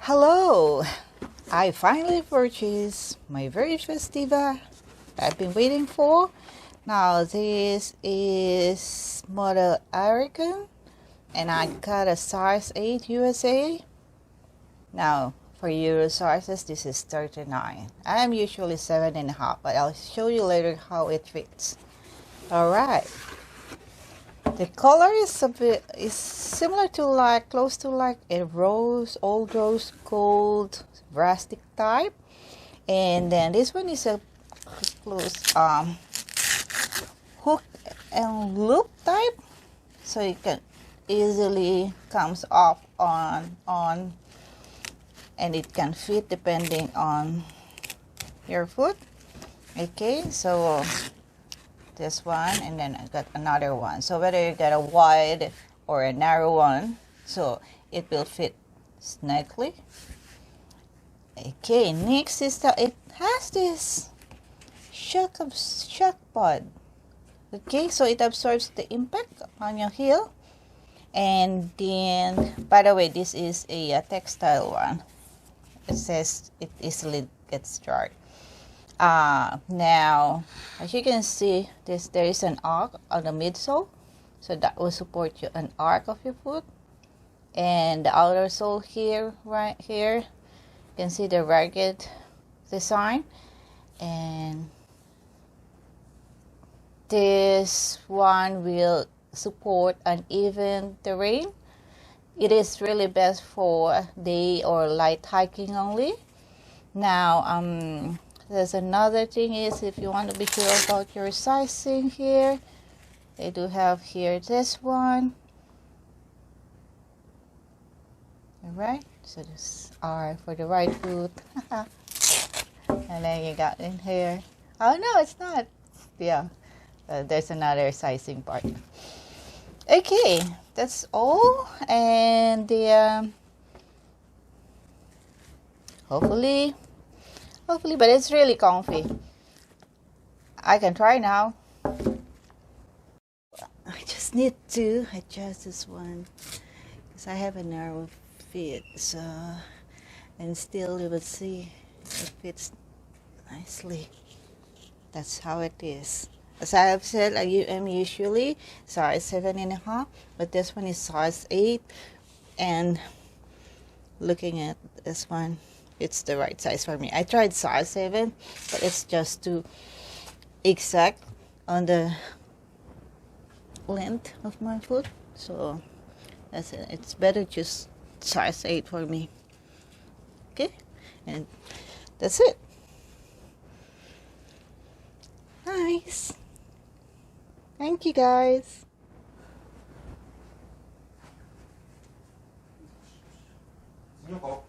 Hello! I finally purchased my very first Teva I've been waiting for. Now this is model American and I got a size 8 USA. Now for Euro sizes this is 39. I'm usually 7.5, but I'll show you later how it fits. Alright. The color is similar to close to a old rose gold rustic type, and then this one is a close hook and loop type, so it can easily comes off on, and it can fit depending on your foot. Okay, so this one, and then I got another one. So whether you get a wide or a narrow one, so it will fit snugly. Okay, next is it has this shock pod. Okay, so it absorbs the impact on your heel. And then, by the way, this is a textile one. It says it easily gets dry. Now, as you can see, there is an arc on the midsole, so that will support you an arc of your foot. And the outer sole here, right here, you can see the ragged design. And this one will support uneven terrain. It is really best for day or light hiking only. Now, there's another thing is if you want to be sure about your sizing here, they do have here this one. Alright, so this are for the right foot. And then you got in here. Oh no, it's not. Yeah, there's another sizing part. Okay, that's all. And the hopefully, but it's really comfy. I can try now. I just need to adjust this one because I have a narrow fit, so, and still you will see it fits nicely. That's how it is. As I have said, I am usually size 7.5, but this one is size 8, and looking at this one, it's the right size for me. I tried size 7, but it's just too exact on the length of my foot, so that's it. It's better just size 8 for me. Okay, and that's it. Nice. Thank you guys. Ano ko?